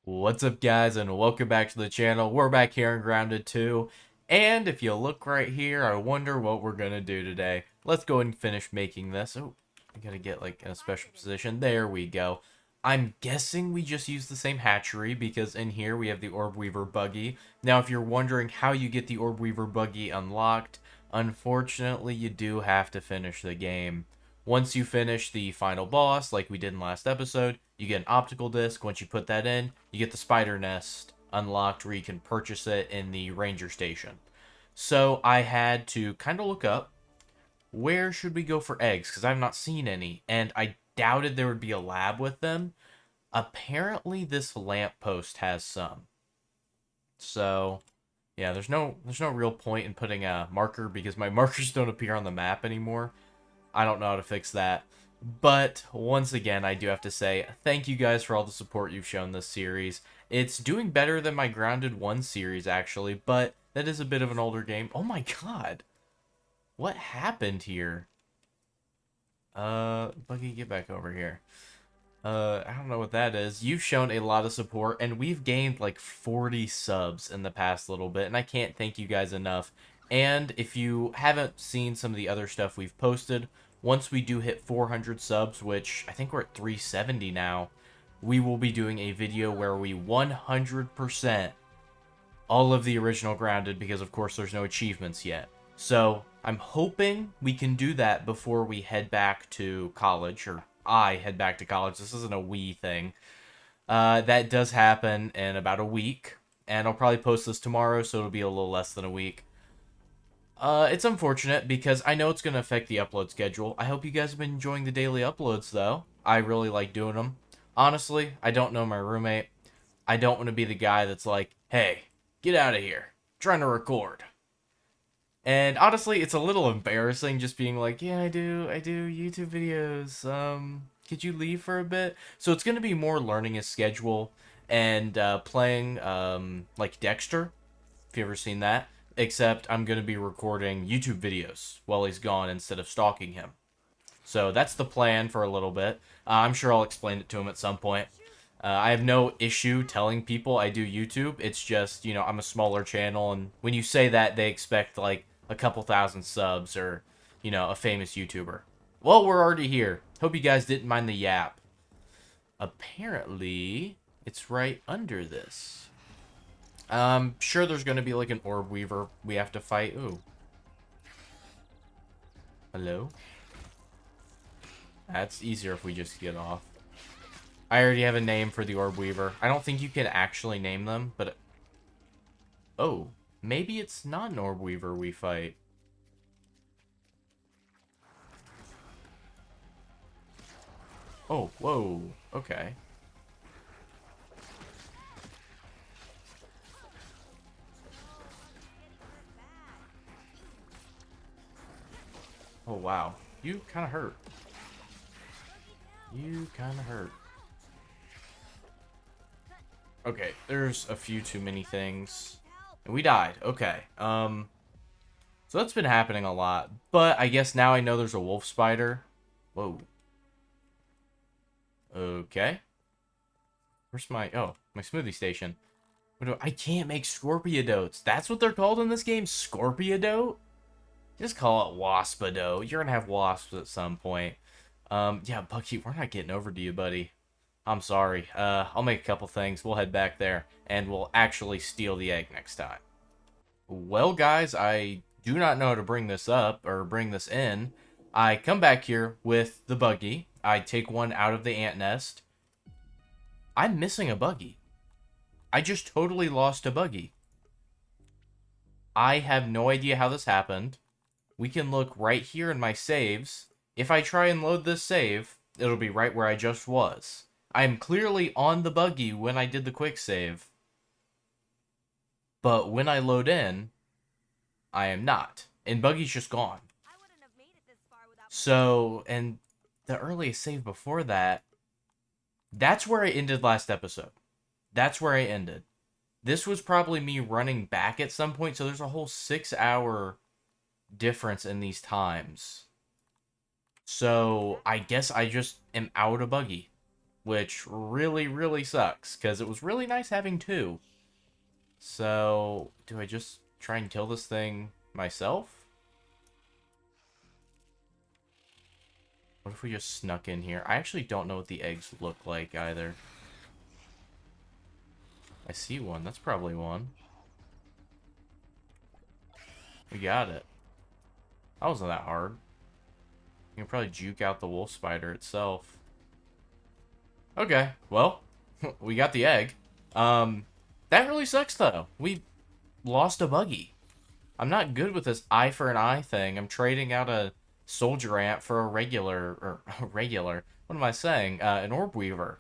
What's up, guys, and welcome back to the channel. We're back here in Grounded 2, and if you look right here, I wonder what we're gonna do today. Let's go ahead and finish making this. Oh, I gotta get like in a special position. There we go. I'm guessing we just use the same hatchery because in here we have the Orb Weaver buggy. Now, if you're wondering how you get the Orb Weaver buggy unlocked, unfortunately, you do have to finish the game. Once you finish the final boss, like we did in last episode, you get an optical disc. Once you put that in, you get the spider nest unlocked where you can purchase it in the ranger station. So I had to kind of look up where should we go for eggs because I've not seen any, and I doubted there would be a lab with them. Apparently, this lamppost has some. So yeah, there's no real point in putting a marker because my markers don't appear on the map anymore. I don't know how to fix that. But once again, I do have to say thank you guys for all the support you've shown this series. It's doing better than my Grounded 1 series, actually, but that is a bit of an older game. Oh my god. What happened here? Buggy, get back over here. I don't know what that is. You've shown a lot of support, and we've gained like 40 subs in the past little bit, and I can't thank you guys enough. And if you haven't seen some of the other stuff we've posted, once we do hit 400 subs, which I think we're at 370 now, we will be doing a video where we 100% all of the original Grounded because, of course, there's no achievements yet. So I'm hoping we can do that before we head back to college, or I head back to college. This isn't a we thing. That does happen in about a week, and I'll probably post this tomorrow, so it'll be a little less than a week. It's unfortunate because I know it's going to affect the upload schedule. I hope you guys have been enjoying the daily uploads, though. I really like doing them. Honestly, I don't know my roommate. I don't want to be the guy that's like, hey, get out of here. I'm trying to record. And honestly, it's a little embarrassing just being like, yeah, I do YouTube videos. Could you leave for a bit? So it's going to be more learning his schedule and playing like Dexter, if you ever seen that. Except I'm going to be recording YouTube videos while he's gone instead of stalking him. So that's the plan for a little bit. I'm sure I'll explain it to him at some point. I have no issue telling people I do YouTube. It's just, you know, I'm a smaller channel, and when you say that, they expect, like, a couple thousand subs or, you know, a famous YouTuber. Well, we're already here. Hope you guys didn't mind the yap. Apparently, it's right under this. Sure there's going to be, like, an orb weaver we have to fight. Ooh. Hello? That's easier if we just get off. I already have a name for the Orb Weaver. I don't think you can actually name them, but... Oh, maybe it's not an Orb Weaver we fight. Oh, whoa. Okay. Oh, wow. You kind of hurt. You kind of hurt. Okay, there's a few too many things. And we died. Okay. So that's been happening a lot. But I guess now I know there's a wolf spider. Whoa. Okay. Where's my... Oh, my smoothie station. I can't make Scorpiodotes. That's what they're called in this game? Scorpiodote? Just call it Waspado. You're gonna have wasps at some point. Yeah, Bucky, we're not getting over to you, buddy. I'm sorry. I'll make a couple things. We'll head back there, and we'll actually steal the egg next time. Well, guys, I do not know how to bring this up, or bring this in. I come back here with the buggy. I take one out of the ant nest. I'm missing a buggy. I just totally lost a buggy. I have no idea how this happened. We can look right here in my saves. If I try and load this save, it'll be right where I just was. I'm clearly on the buggy when I did the quick save. But when I load in, I am not. And buggy's just gone. So, and the earliest save before that, that's where I ended last episode. That's where I ended. This was probably me running back at some point, so there's a whole 6-hour difference in these times. So, I guess I just am out of buggy. which really, really sucks, because it was really nice having two. So, do I just try and kill this thing myself? What if we just snuck in here? I actually don't know what the eggs look like either. I see one. That's probably one. We got it. That wasn't that hard. You can probably juke out the wolf spider itself. Okay, well, we got the egg. That really sucks, though. We lost a buggy. I'm not good with this eye for an eye thing. I'm trading out a soldier ant for a regular, or a regular, what am I saying? An orb weaver.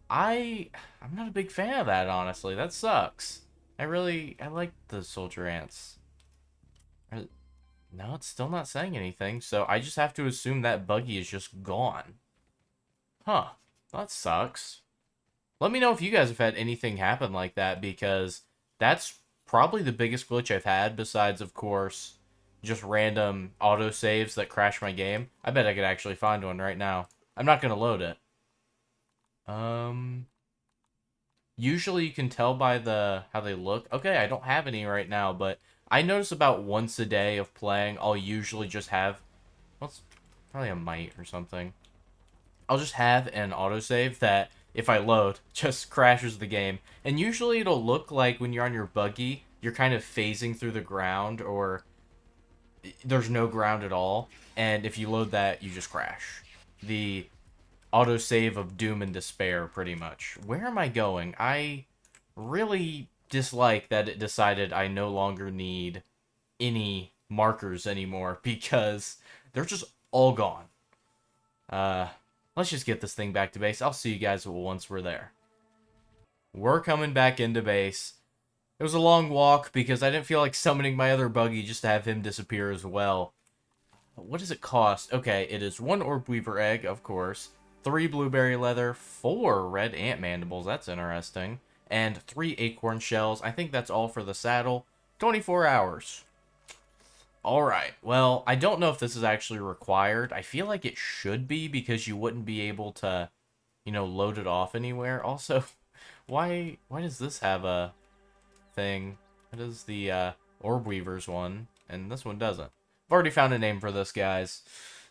I'm not a big fan of that, honestly. That sucks. I like the soldier ants. No, it's still not saying anything, so I just have to assume that buggy is just gone. Huh. That sucks. Let me know if you guys have had anything happen like that, because that's probably the biggest glitch I've had, besides, of course, just random autosaves that crash my game. I bet I could actually find one right now. I'm not going to load it. Usually you can tell by how they look. Okay, I don't have any right now, but I notice about once a day of playing, I'll usually just have, well, it's probably a mite or something. I'll just have an autosave that, if I load, just crashes the game. And usually it'll look like when you're on your buggy, you're kind of phasing through the ground, or there's no ground at all. And if you load that, you just crash. The autosave of doom and despair, pretty much. Where am I going? I really dislike that it decided I no longer need any markers anymore, because they're just all gone. Let's just get this thing back to base. I'll see you guys once we're there. We're coming back into base. It was a long walk because I didn't feel like summoning my other buggy just to have him disappear as well. What does it cost? Okay, it is 1 orb weaver egg, of course, 3 blueberry leather, 4 red ant mandibles, that's interesting, and 3 acorn shells. I think that's all for the saddle. 24 hours. Alright, well, I don't know if this is actually required. I feel like it should be, because you wouldn't be able to, load it off anywhere. Also, why does this have a thing? What is the Orb Weaver's one? And this one doesn't. I've already found a name for this, guys.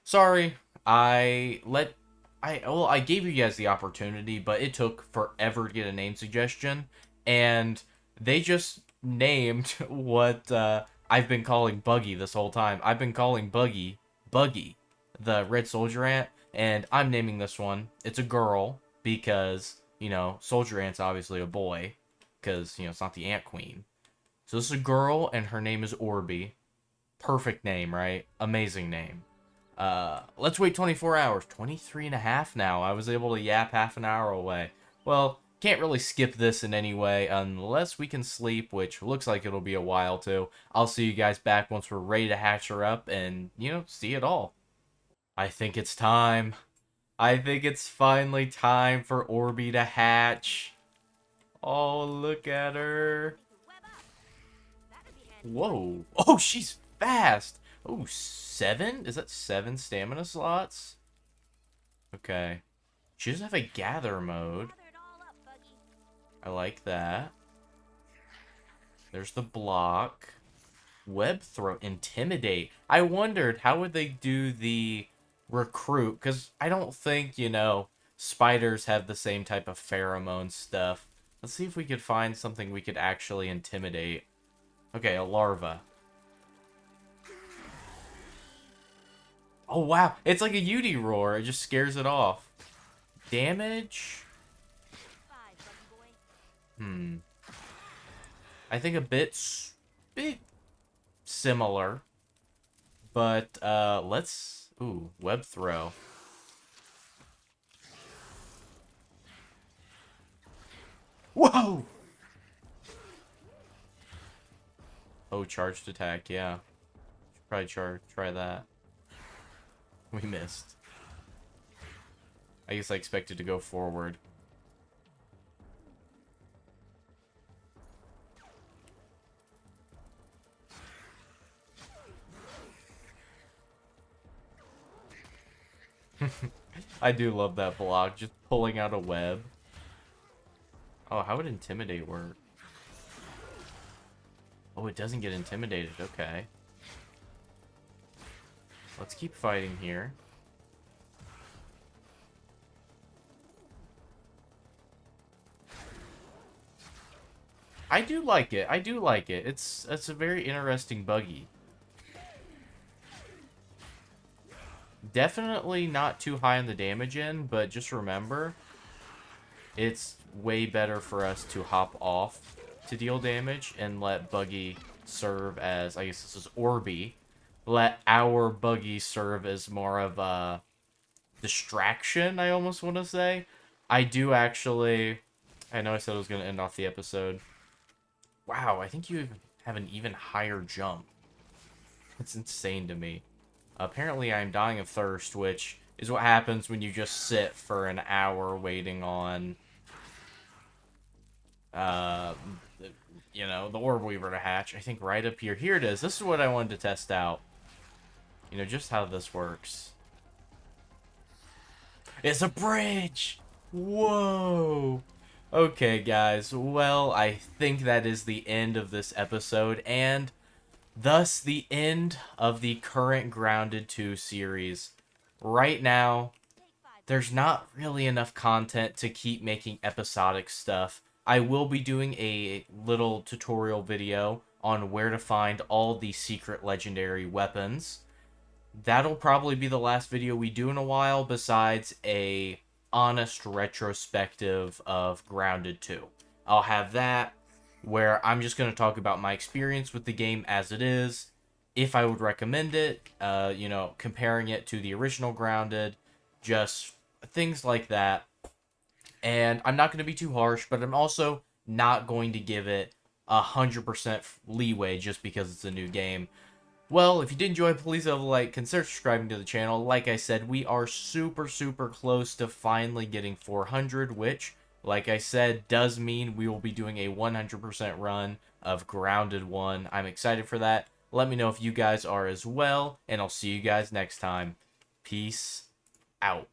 Sorry, I gave you guys the opportunity, but it took forever to get a name suggestion, and they just named what I've been calling Buggy this whole time. I've been calling Buggy, the red soldier ant, and I'm naming this one. It's a girl, because, soldier ant's obviously a boy, because, it's not the ant queen. So this is a girl, and her name is Orby. Perfect name, right? Amazing name. Let's wait 24 hours. 23 and a half now. I was able to yap half an hour away. Well, can't really skip this in any way unless we can sleep, which looks like it'll be a while too. I'll see you guys back once we're ready to hatch her up and, see it all. I think it's time. I think it's finally time for Orby to hatch. Oh, look at her. Whoa. Oh, she's fast. Oh, 7? Is that 7 stamina slots? Okay. She does have a gather mode. I like that. There's the block. Web throw. Intimidate. I wondered, how would they do the recruit? Because I don't think, spiders have the same type of pheromone stuff. Let's see if we could find something we could actually intimidate. Okay, a larva. Oh, wow. It's like a Yudi roar. It just scares it off. Damage? I think a bit similar. But, let's... Ooh, web throw. Whoa! Oh, charged attack, yeah. Should probably try that. We missed. I guess I expected to go forward. I do love that block. Just pulling out a web. Oh, how would Intimidate work? Oh, it doesn't get intimidated. Okay. Let's keep fighting here. I do like it. I do like it. It's a very interesting buggy. Definitely not too high on the damage end, but just remember, it's way better for us to hop off to deal damage and let Buggy serve as, I guess this is Orby. Let our Buggy serve as more of a distraction, I almost want to say. I do actually... I know I said I was going to end off the episode. Wow, I think you have an even higher jump. That's insane to me. Apparently, I'm dying of thirst, which is what happens when you just sit for an hour waiting on, uh, you know, the Orb Weaver to hatch. I think right up here. Here it is. This is what I wanted to test out. You know, just how this works. It's a bridge! Whoa! Okay, guys. Well, I think that is the end of this episode, and thus the end of the current Grounded 2 series. Right now, there's not really enough content to keep making episodic stuff. I will be doing a little tutorial video on where to find all the secret legendary weapons. That'll probably be the last video we do in a while, besides a honest retrospective of Grounded 2. I'll have that, where I'm just going to talk about my experience with the game as it is, if I would recommend it, you know, comparing it to the original Grounded, just things like that. And I'm not going to be too harsh, but I'm also not going to give it 100% leeway just because it's a new game. Well, if you did enjoy, please leave a like, consider subscribing to the channel. Like I said, we are super, super close to finally getting 400, which, like I said, does mean we will be doing a 100% run of Grounded 1. I'm excited for that. Let me know if you guys are as well, and I'll see you guys next time. Peace out.